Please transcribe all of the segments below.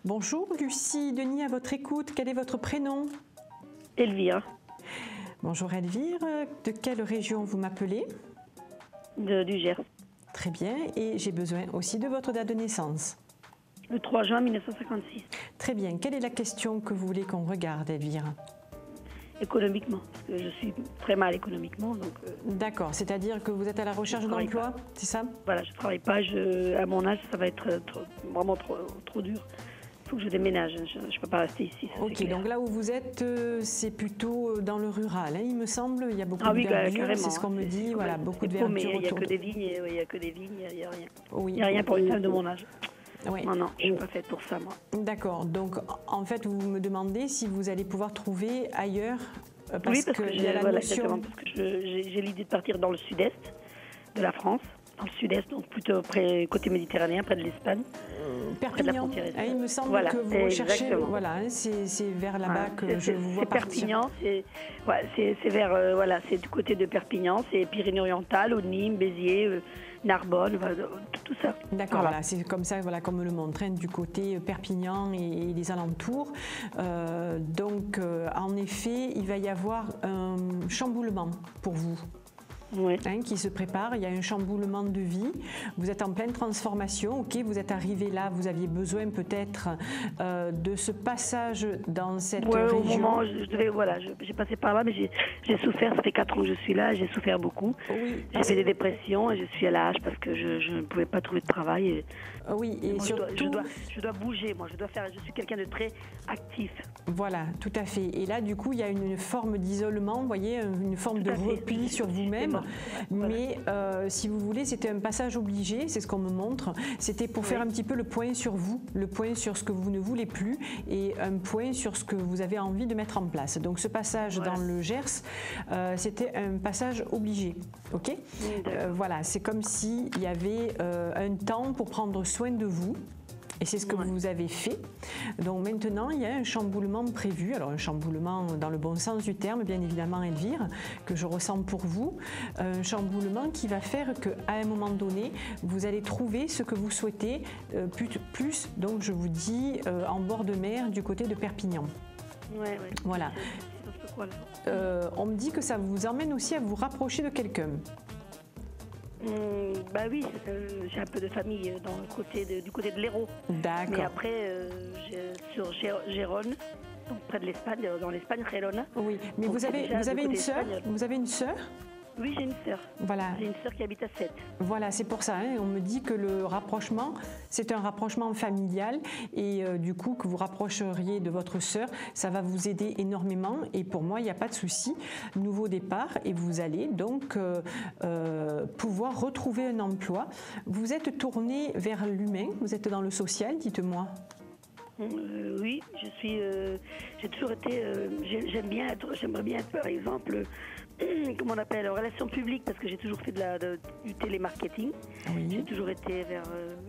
Bonjour, Lucie Denis à votre écoute. Quel est votre prénom? Elvire. Bonjour Elvire. De quelle région vous m'appelez? Du Gers. Très bien. Et j'ai besoin aussi de votre date de naissance. Le 3 juin 1956. Très bien. Quelle est la question que vous voulez qu'on regarde, Elvire? Économiquement, parce que je suis très mal économiquement. D'accord, c'est-à-dire que vous êtes à la recherche d'emploi, c'est ça? Voilà, je ne travaille pas. À mon âge, ça va être vraiment trop dur. Il faut que je déménage. Je ne peux pas rester ici. Ok, donc là où vous êtes, c'est plutôt dans le rural, hein, il me semble. Il y a beaucoup de verdure, c'est ce qu'on me dit. Voilà, beaucoup de verdure autour. Il n'y a que des vignes, il n'y a que des vignes, il n'y a rien. Oui. Il n'y a rien pour une femme de mon âge. Oui. Non, je ne suis pas faite pour ça, moi. D'accord, donc en fait, vous me demandez si vous allez pouvoir trouver ailleurs, parce que il y a la notion... parce que j'ai l'idée de partir dans le sud-est de la France, dans le sud-est, donc plutôt côté méditerranéen, près de l'Espagne. Perpignan, il me semble que vous recherchez, voilà, c'est vers là-bas que je vous vois partir. Perpignan, c'est du côté de Perpignan, c'est Pyrénées-Orientales, Nîmes, Béziers, Narbonne, tout ça. D'accord, voilà, c'est comme ça, voilà, comme me le montre, hein, du côté Perpignan et les alentours. Donc, en effet, il va y avoir un chamboulement pour vous. Oui. Hein, qui se prépare, il y a un chamboulement de vie, vous êtes en pleine transformation, ok, vous êtes arrivé là, vous aviez besoin peut-être de ce passage dans cette région. Au moment, j'ai passé par là, mais j'ai souffert, ça fait 4 ans que je suis là, j'ai souffert beaucoup. Oui. J'ai fait des dépressions et je suis à la hache parce que je ne pouvais pas trouver de travail. Oui, et moi, surtout... je dois bouger, moi, je suis quelqu'un de très actif. Voilà, tout à fait. Et là, du coup, il y a une forme d'isolement, vous voyez, une forme de repli sur vous-même. Mais si vous voulez, c'était un passage obligé, c'est ce qu'on me montre. C'était pour faire un petit peu le point sur vous, le point sur ce que vous ne voulez plus et un point sur ce que vous avez envie de mettre en place. Donc ce passage dans le Gers, c'était un passage obligé. Ok, voilà, c'est comme s'il y avait un temps pour prendre soin de vous. Et c'est ce que vous avez fait. Donc maintenant, il y a un chamboulement prévu. Alors un chamboulement dans le bon sens du terme, bien évidemment, Elvire, que je ressens pour vous. Un chamboulement qui va faire qu'à un moment donné, vous allez trouver ce que vous souhaitez, plus donc je vous dis, en bord de mer, du côté de Perpignan. Voilà. On me dit que ça vous emmène aussi à vous rapprocher de quelqu'un. Oui, j'ai un peu de famille du côté de l'Hérault. D'accord. Mais après, sur Gérone, donc près de l'Espagne, dans l'Espagne, Gérone. Oui, mais vous avez une sœur. Vous avez une sœur? Oui, j'ai une sœur. Voilà. J'ai une sœur qui habite à Sète. Voilà, c'est pour ça. Hein, on me dit que le rapprochement, c'est un rapprochement familial et du coup que vous rapprocheriez de votre sœur, ça va vous aider énormément. Et pour moi, il n'y a pas de souci. Nouveau départ et vous allez donc pouvoir retrouver un emploi. Vous êtes tourné vers l'humain, vous êtes dans le social, dites-moi. Oui, j'ai toujours été, j'aimerais bien être par exemple, comment on appelle, en relation publique, parce que j'ai toujours fait du télémarketing. Oui. J'ai toujours été vers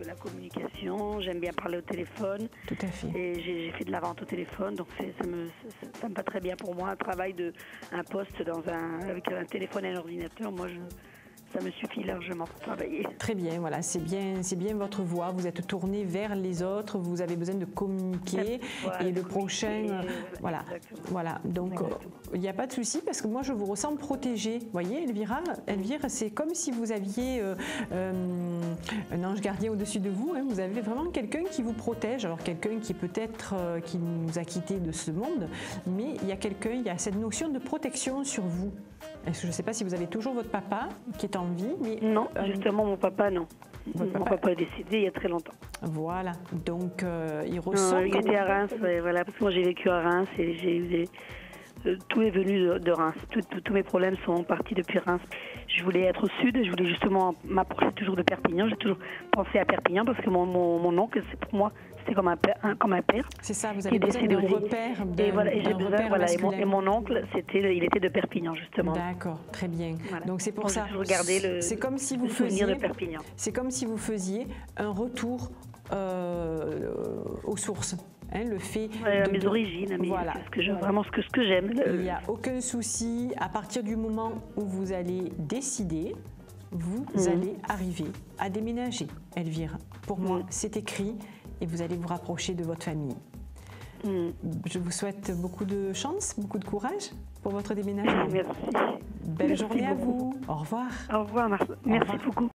la communication, j'aime bien parler au téléphone. Tout à fait. Et j'ai fait de la vente au téléphone, donc ça me va très bien pour moi, un poste avec un téléphone et un ordinateur, ça me suffit largement pour travailler. Très bien, voilà, c'est bien votre voie. Vous êtes tourné vers les autres, vous avez besoin de communiquer et le prochain, voilà. Donc il n'y a pas de souci parce que moi je vous ressens protégée. Vous voyez, Elvire, c'est comme si vous aviez un ange gardien au-dessus de vous. Hein. Vous avez vraiment quelqu'un qui vous protège. Alors quelqu'un qui peut-être qui nous a quittés de ce monde, mais il y a cette notion de protection sur vous. Je ne sais pas si vous avez toujours votre papa qui est en vie. Mais, non, justement, mon papa, non. Mon papa est décédé il y a très longtemps. Voilà, donc il ressort... il était à Reims, voilà, parce que moi j'ai vécu à Reims et tout est venu de Reims. Tous mes problèmes sont partis depuis Reims. Je voulais être au sud, je voulais justement m'approcher toujours de Perpignan. J'ai toujours pensé à Perpignan parce que mon oncle, c'est pour moi, c'était comme un père. C'est ça, vous avez besoin d'un repère. Et mon oncle, il était de Perpignan justement. D'accord, très bien. Voilà. Donc c'est pour ça. C'est comme si vous faisiez de Perpignan. C'est comme si vous faisiez un retour aux sources. Hein, le fait à mes origines, voilà. Vraiment ce que j'aime. Il n'y a aucun souci. À partir du moment où vous allez décider, vous allez arriver à déménager, Elvire. Pour moi, c'est écrit et vous allez vous rapprocher de votre famille. Je vous souhaite beaucoup de chance, beaucoup de courage pour votre déménagement. Merci. Belle Merci journée beaucoup. à vous. Au revoir. Au revoir, merci beaucoup.